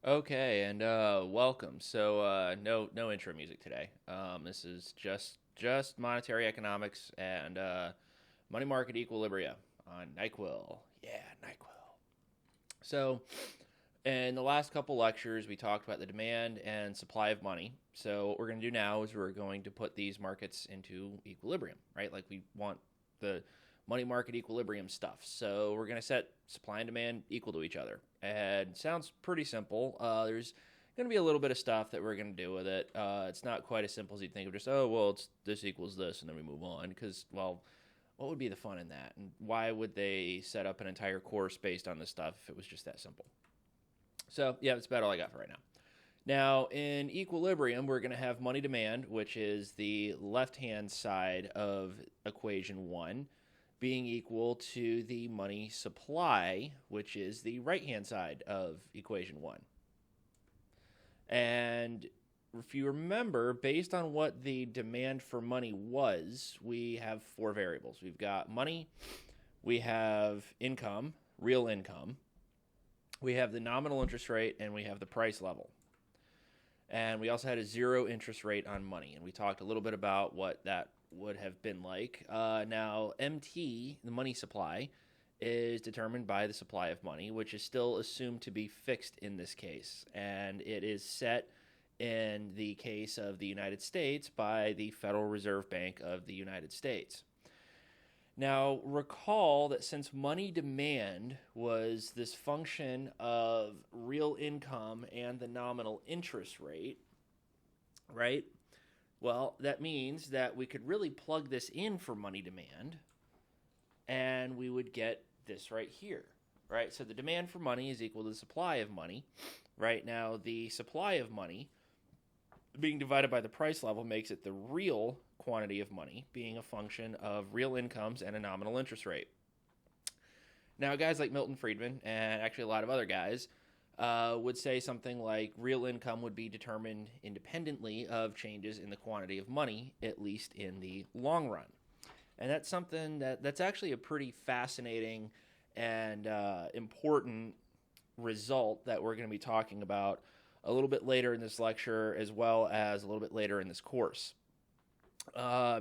Okay, and welcome. No intro music today. This is just monetary economics and money market equilibria on NyQuil. Yeah, NyQuil. So, in the last couple lectures, we talked about the demand and supply of money. So, what we're going to do now is we're going to put these markets into equilibrium, right? Like we want the money market equilibrium stuff. So, we're going to set supply and demand equal to each other. And it sounds pretty simple. There's going to be a little bit of stuff that we're going to do with it. It's not quite as simple as you'd think of just, oh, well, it's this equals this, and then we move on. Because, well, what would be the fun in that? And why would they set up an entire course based on this stuff if it was just that simple? So, yeah, that's about all I got for right now. Now, in equilibrium, we're going to have money demand, which is the left-hand side of equation 1, being equal to the money supply, which is the right-hand side of equation 1. And if you remember, based on what the demand for money was, we have four variables. We've got money, we have income, real income, we have the nominal interest rate, and we have the price level. And we also had a zero interest rate on money. And we talked a little bit about what that would have been like. Now, MT, the money supply, is determined by the supply of money, which is still assumed to be fixed in this case. And it is set in the case of the United States by the Federal Reserve Bank of the United States. Now, recall that since money demand was this function of real income and the nominal interest rate, right? Well, that means that we could really plug this in for money demand, and we would get this right here, right? So the demand for money is equal to the supply of money. Right now, the supply of money being divided by the price level makes it the real quantity of money being a function of real incomes and a nominal interest rate. Now, guys like Milton Friedman and actually a lot of other guys would say something like real income would be determined independently of changes in the quantity of money, at least in the long run. And that's something that's actually a pretty fascinating and important result that we're going to be talking about a little bit later in this lecture, as well as a little bit later in this course.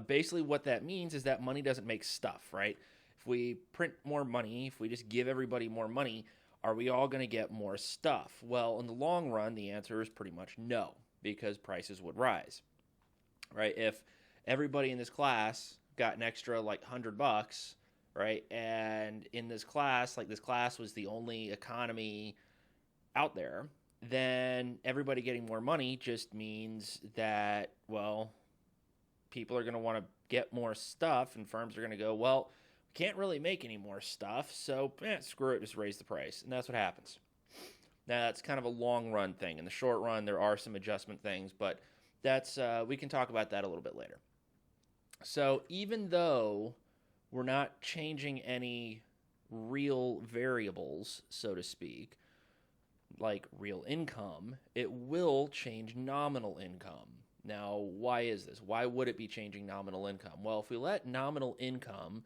Basically, what that means is that money doesn't make stuff, right? If we print more money, if we just give everybody more money, are we all going to get more stuff? Well, in the long run, the answer is pretty much no, because prices would rise, right? If everybody in this class got an extra like $100, right, and in this class, like this class was the only economy out there, then everybody getting more money just means that, well, people are going to want to get more stuff, and firms are going to go, well, we can't really make any more stuff, so screw it, just raise the price. And that's what happens. Now, that's kind of a long run thing. In the short run, there are some adjustment things, but that's we can talk about that a little bit later. So even though we're not changing any real variables, so to speak, like real income, it will change nominal income. Now, why is this? Why would it be changing nominal income? Well, if we let nominal income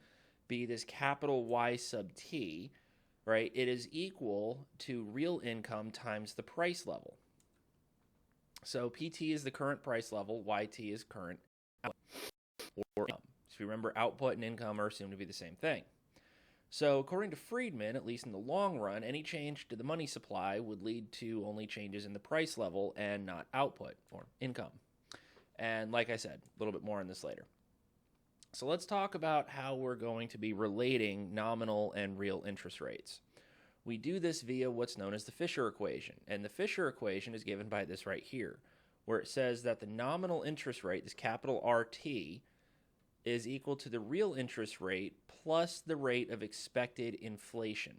be this capital Y sub t, right, it is equal to real income times the price level. So PT is the current price level, YT is current output or income. So if you remember, output and income are assumed to be the same thing. So according to Friedman, at least in the long run, any change to the money supply would lead to only changes in the price level and not output or income. And like I said, a little bit more on this later. So let's talk about how we're going to be relating nominal and real interest rates. We do this via what's known as the Fisher equation. And the Fisher equation is given by this right here, where it says that the nominal interest rate, this capital RT, is equal to the real interest rate plus the rate of expected inflation.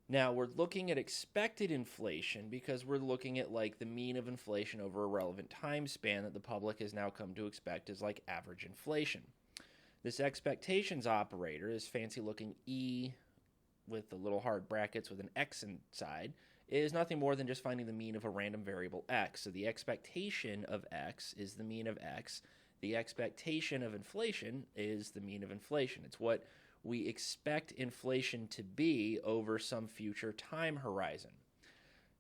Now, we're looking at expected inflation because we're looking at like the mean of inflation over a relevant time span that the public has now come to expect as like average inflation. This expectations operator, this fancy looking E with the little hard brackets with an X inside, is nothing more than just finding the mean of a random variable X. So the expectation of X is the mean of X. The expectation of inflation is the mean of inflation. It's what we expect inflation to be over some future time horizon.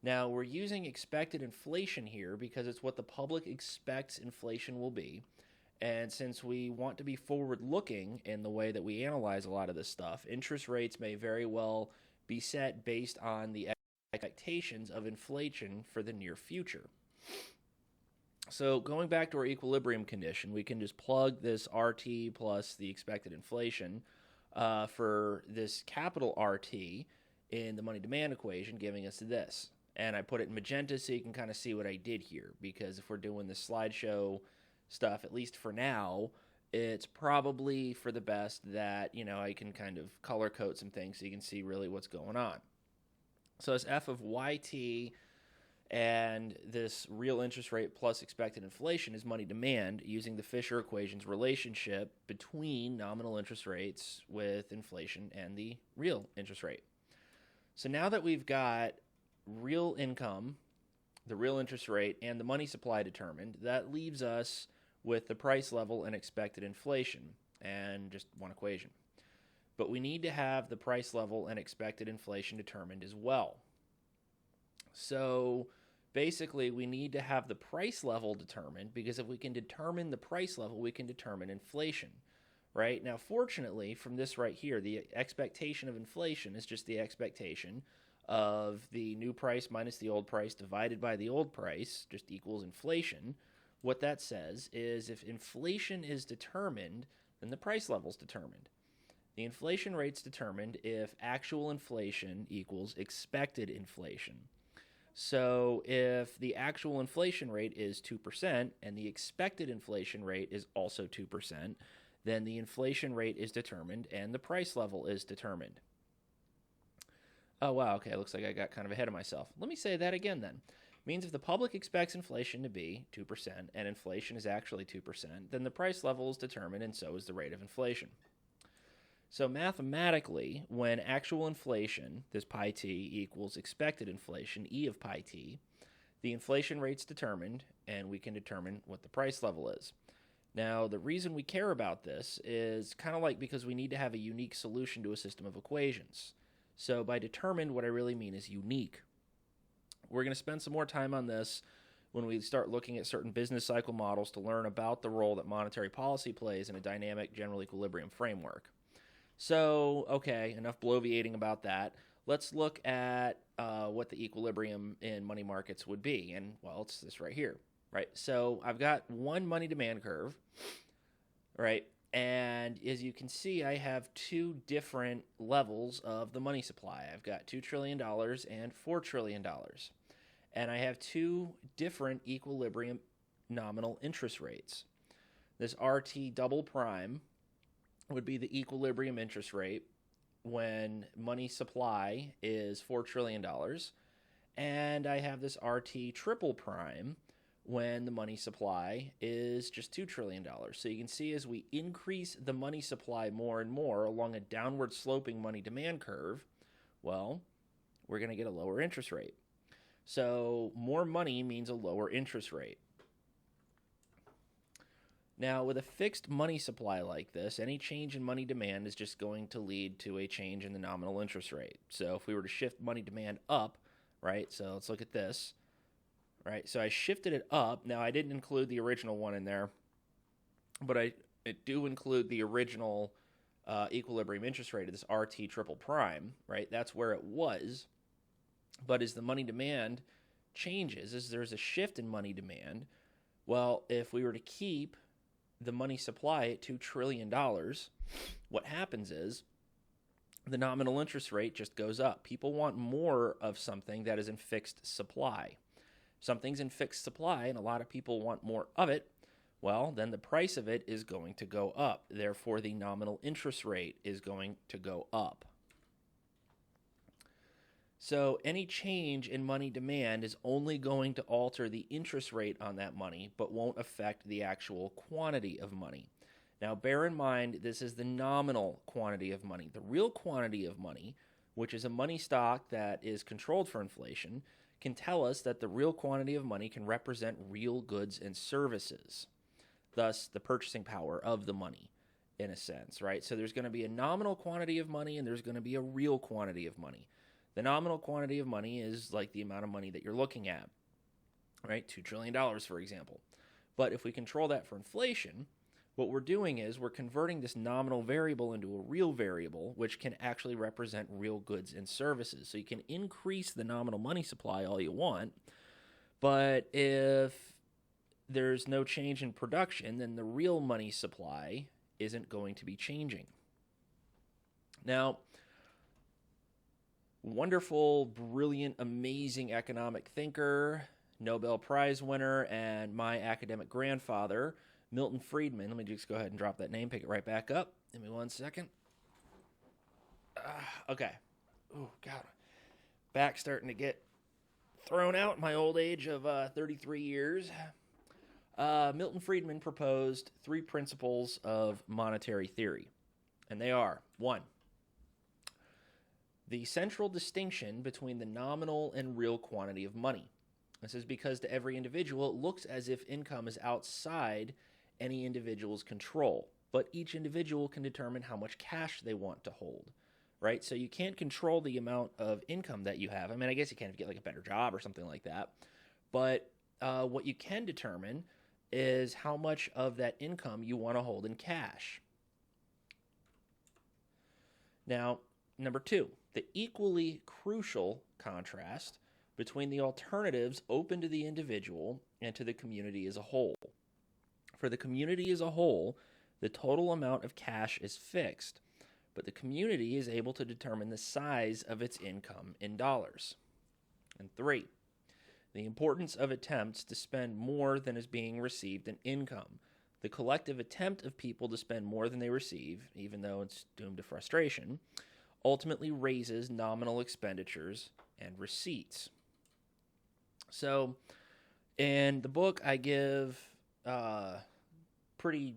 Now, we're using expected inflation here because it's what the public expects inflation will be. And since we want to be forward-looking in the way that we analyze a lot of this stuff, interest rates may very well be set based on the expectations of inflation for the near future. So going back to our equilibrium condition, we can just plug this RT plus the expected inflation for this capital RT in the money demand equation, giving us this. And I put it in magenta so you can kind of see what I did here, because if we're doing this slideshow stuff, at least for now, it's probably for the best that, I can kind of color code some things so you can see really what's going on. So it's F of YT, and this real interest rate plus expected inflation is money demand using the Fisher equation's relationship between nominal interest rates with inflation and the real interest rate. So now that we've got real income, the real interest rate, and the money supply determined, that leaves us with the price level and expected inflation, and just one equation. But we need to have the price level and expected inflation determined as well. So basically, we need to have the price level determined, because if we can determine the price level, we can determine inflation, right? Now, fortunately, from this right here, the expectation of inflation is just the expectation of the new price minus the old price divided by the old price, just equals inflation. What that says is if inflation is determined, then the price level is determined. The inflation rate's determined if actual inflation equals expected inflation. So if the actual inflation rate is 2% and the expected inflation rate is also 2%, then the inflation rate is determined and the price level is determined. Oh, wow, okay, looks like I got kind of ahead of myself. Let me say that again then. Means if the public expects inflation to be 2% and inflation is actually 2%, then the price level is determined and so is the rate of inflation. So mathematically, when actual inflation, this pi t, equals expected inflation, E of pi t, the inflation rate's determined, and we can determine what the price level is. Now, the reason we care about this is kind of like because we need to have a unique solution to a system of equations. So by determined, what I really mean is unique. We're going to spend some more time on this when we start looking at certain business cycle models to learn about the role that monetary policy plays in a dynamic general equilibrium framework. So, okay, enough bloviating about that. Let's look at what the equilibrium in money markets would be. And, well, it's this right here, right? So I've got one money demand curve, right? And as you can see, I have two different levels of the money supply. I've got $2 trillion and $4 trillion. And I have two different equilibrium nominal interest rates. This RT double prime would be the equilibrium interest rate when money supply is $4 trillion. And I have this RT triple prime when the money supply is just $2 trillion. So you can see as we increase the money supply more and more along a downward sloping money demand curve, well, we're going to get a lower interest rate. So more money means a lower interest rate. Now, with a fixed money supply like this, any change in money demand is just going to lead to a change in the nominal interest rate. So if we were to shift money demand up, right, so let's look at this, right, so I shifted it up. Now, I didn't include the original one in there, but I do include the original equilibrium interest rate of this RT triple prime, right, that's where it was. But as the money demand changes, as there's a shift in money demand, well, if we were to keep the money supply at $2 trillion, what happens is the nominal interest rate just goes up. People want more of something that is in fixed supply. Something's in fixed supply and a lot of people want more of it. Well, then the price of it is going to go up. Therefore, the nominal interest rate is going to go up. So any change in money demand is only going to alter the interest rate on that money, but won't affect the actual quantity of money. Now, bear in mind, this is the nominal quantity of money. The real quantity of money, which is a money stock that is controlled for inflation, can tell us that the real quantity of money can represent real goods and services, thus the purchasing power of the money, in a sense, right? So there's going to be a nominal quantity of money and there's going to be a real quantity of money. The nominal quantity of money is like the amount of money that you're looking at, right? $2 trillion, for example. But if we control that for inflation, what we're doing is we're converting this nominal variable into a real variable, which can actually represent real goods and services. So you can increase the nominal money supply all you want, but if there's no change in production, then the real money supply isn't going to be changing. Now, wonderful, brilliant, amazing economic thinker, Nobel Prize winner, and my academic grandfather, Milton Friedman. Let me just go ahead and drop that name, pick it right back up. Give me 1 second. Okay. Oh, God. Back starting to get thrown out in my old age of 33 years. Milton Friedman proposed 3 principles of monetary theory, and they are: 1, the central distinction between the nominal and real quantity of money. This is because to every individual, it looks as if income is outside any individual's control, but each individual can determine how much cash they want to hold, right? So you can't control the amount of income that you have. I mean, I guess you can if you get like a better job or something like that, but what you can determine is how much of that income you want to hold in cash. Now, number 2, the equally crucial contrast between the alternatives open to the individual and to the community as a whole. For the community as a whole, the total amount of cash is fixed, but the community is able to determine the size of its income in dollars. And 3, the importance of attempts to spend more than is being received in income. The collective attempt of people to spend more than they receive, even though it's doomed to frustration, ultimately raises nominal expenditures and receipts. So, in the book, I give pretty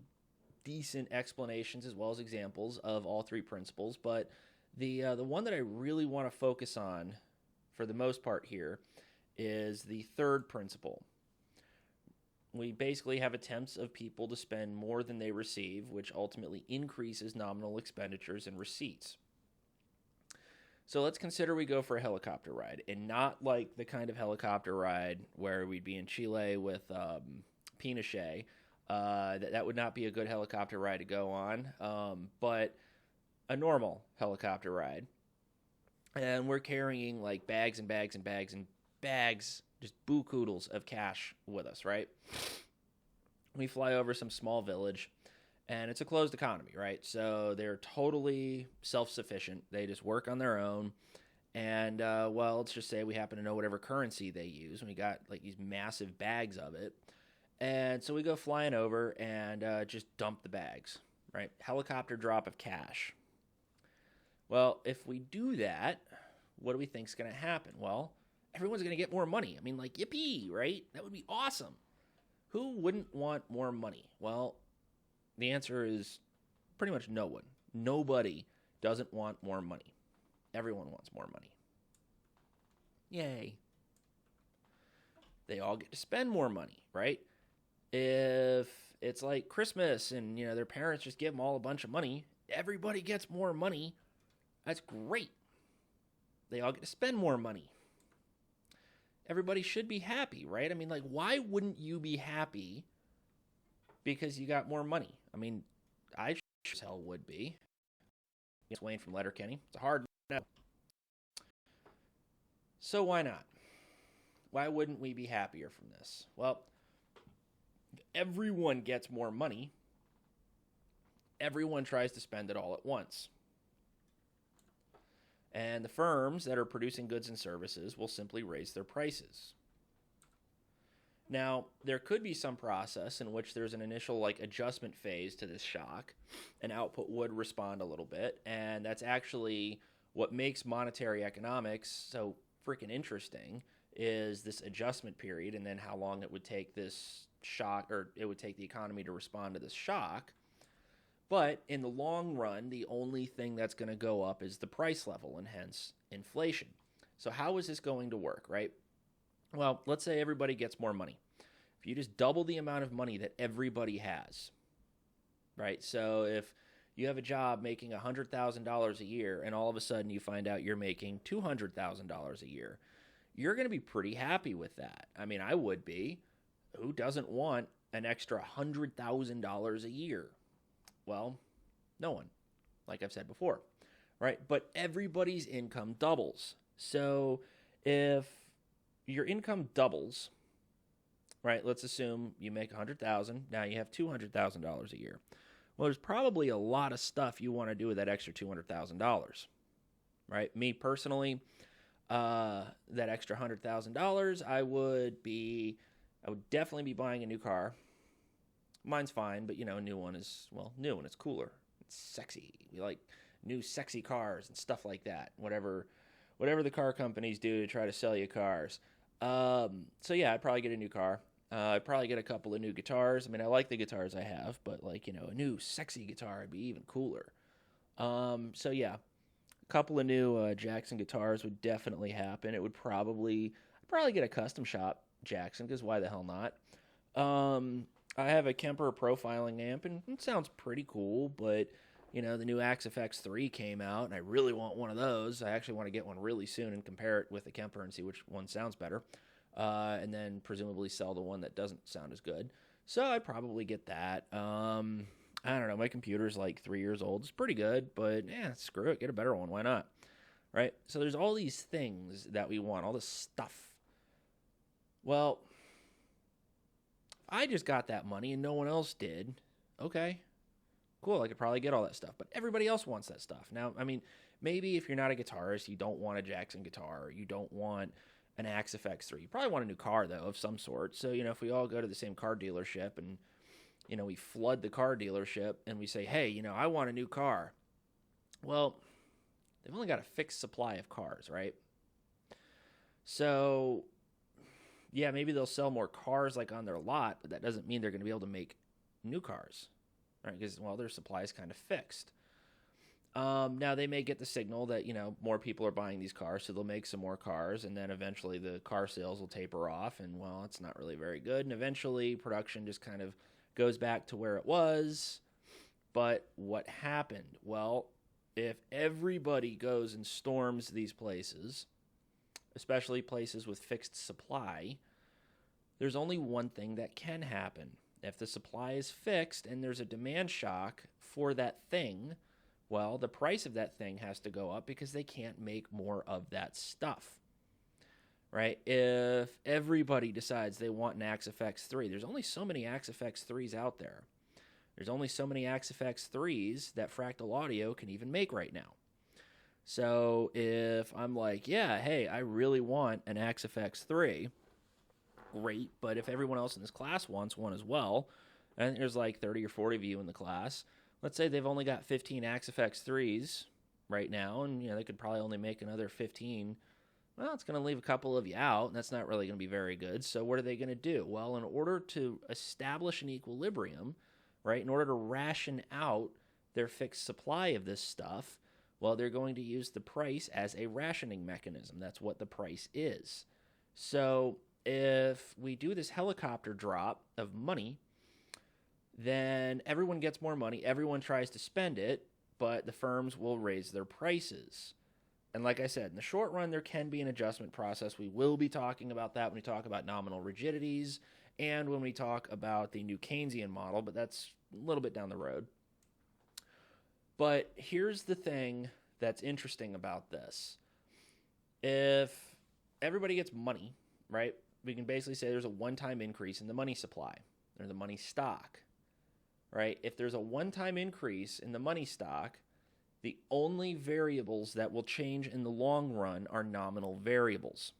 decent explanations as well as examples of all 3 principles, but the one that I really want to focus on for the most part here is the 3rd principle. We basically have attempts of people to spend more than they receive, which ultimately increases nominal expenditures and receipts. So let's consider we go for a helicopter ride, and not like the kind of helicopter ride where we'd be in Chile with Pinochet. That would not be a good helicopter ride to go on, but a normal helicopter ride. And we're carrying like bags and bags and bags and bags, just buku-doodles of cash with us, right? We fly over some small village, and it's a closed economy, right? So they're totally self-sufficient. They just work on their own. And, well, let's just say we happen to know whatever currency they use, and we got like these massive bags of it. And so we go flying over and just dump the bags, right? Helicopter drop of cash. Well, if we do that, what do we think is going to happen? Well, everyone's going to get more money. I mean, like, yippee, right? That would be awesome. Who wouldn't want more money? Well, the answer is pretty much no one. Nobody doesn't want more money. Everyone wants more money. Yay. They all get to spend more money, right? If it's like Christmas and, their parents just give them all a bunch of money, everybody gets more money. That's great. They all get to spend more money. Everybody should be happy, right? I mean, like, why wouldn't you be happy because you got more money? I mean, I sure as hell would be. It's Wayne from Letterkenny. It's a hard no. So why not? Why wouldn't we be happier from this? Well, if everyone gets more money, everyone tries to spend it all at once. And the firms that are producing goods and services will simply raise their prices. Now, there could be some process in which there's an initial adjustment phase to this shock, and output would respond a little bit, and that's actually what makes monetary economics so freaking interesting, is this adjustment period and then how long it would take this shock, or it would take the economy to respond to this shock. But in the long run, the only thing that's going to go up is the price level, and hence inflation. So how is this going to work, right? Well, let's say everybody gets more money. If you just double the amount of money that everybody has, right? So if You have a job making $100,000 a year, and all of a sudden you find out you're making $200,000 a year. You're going to be pretty happy with that. I mean, I would be. Who doesn't want an extra $100,000 a year? Well, no one, like I've said before, right? But everybody's income doubles. So if your income doubles, right? Let's assume you make $100,000. Now you have $200,000 a year. Well, there's probably a lot of stuff you want to do with that extra $200,000, right? Me personally, that extra $100,000, I would definitely be buying a new car. Mine's fine, but a new one is new and it's cooler. It's sexy. We like new sexy cars and stuff like that. Whatever the car companies do to try to sell you cars. So yeah, I'd probably get a new car. I'd probably get a couple of new guitars. I mean, I like the guitars I have, but a new sexy guitar would be even cooler. So yeah, a couple of new Jackson guitars would definitely happen. I'd probably get a custom shop Jackson, because why the hell not? I have a Kemper profiling amp, and it sounds pretty cool, but the new Axe FX3 came out, and I really want one of those. I actually want to get one really soon and compare it with the Kemper and see which one sounds better. And then presumably sell the one that doesn't sound as good. So I'd probably get that. I don't know. My computer's like 3 years old. It's pretty good, but screw it. Get a better one. Why not? Right? So there's all these things that we want, all this stuff. Well, I just got that money and no one else did. Okay, cool. I could probably get all that stuff, but everybody else wants that stuff. Now, I mean, maybe if you're not a guitarist, you don't want a Jackson guitar, or you don't want an Axe FX3. You probably want a new car, though, of some sort. So, if we all go to the same car dealership and, we flood the car dealership and we say, hey, I want a new car. Well, they've only got a fixed supply of cars, right? So, yeah, maybe they'll sell more cars like on their lot, but that doesn't mean they're going to be able to make new cars, right? Because, their supply is kind of fixed. Now, they may get the signal that, more people are buying these cars, so they'll make some more cars, and then eventually the car sales will taper off, and, it's not really very good. And eventually production just kind of goes back to where it was. But what happened? Well, if everybody goes and storms these places, especially places with fixed supply, there's only one thing that can happen. If the supply is fixed and there's a demand shock for that thing, well, the price of that thing has to go up because they can't make more of that stuff, right? If everybody decides they want an Axe FX3, there's only so many Axe FX3s out there. There's only so many Axe FX3s that Fractal Audio can even make right now. So if I'm like, yeah, hey, I really want an Axe FX3, great, but if everyone else in this class wants one as well, and there's like 30 or 40 of you in the class, let's say they've only got 15 Axe FX3s right now, and they could probably only make another 15. Well, it's going to leave a couple of you out, and that's not really going to be very good. So what are they going to do? Well, in order to establish an equilibrium, right, in order to ration out their fixed supply of this stuff, well, they're going to use the price as a rationing mechanism. That's what the price is. So if we do this helicopter drop of money, then everyone gets more money, everyone tries to spend it, but the firms will raise their prices. And like I said, in the short run, there can be an adjustment process. We will be talking about that when we talk about nominal rigidities and when we talk about the new Keynesian model, but that's a little bit down the road. But here's the thing that's interesting about this. If everybody gets money, right, we can basically say there's a one-time increase in the money supply or the money stock. Right? If there's a one-time increase in the money stock, the only variables that will change in the long run are nominal variables.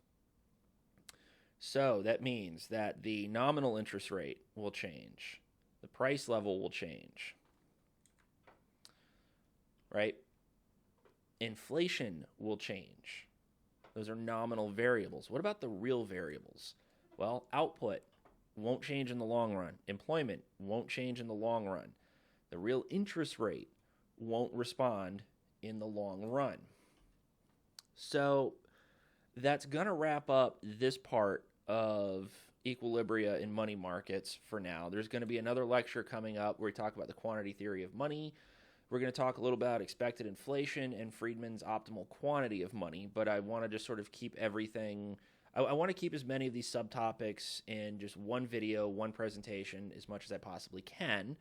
So that means that the nominal interest rate will change. The price level will change. Right? Inflation will change. Those are nominal variables. What about the real variables? Well, output won't change in the long run. Employment won't change in the long run. The real interest rate won't respond in the long run. So that's going to wrap up this part of Equilibria in money markets for now. There's going to be another lecture coming up where we talk about the quantity theory of money. We're going to talk a little about expected inflation and Friedman's optimal quantity of money, but I want to just sort of keep everything. I want to keep as many of these subtopics in just one video, one presentation, as much as I possibly can.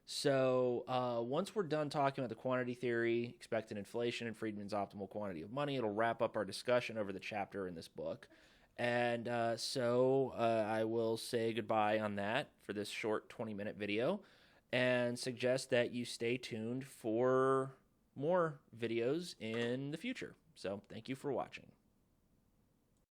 So once we're done talking about the quantity theory, expected inflation, and Friedman's optimal quantity of money, it'll wrap up our discussion over the chapter in this book. And so I will say goodbye on that for this short 20-minute video and suggest that you stay tuned for more videos in the future. So thank you for watching.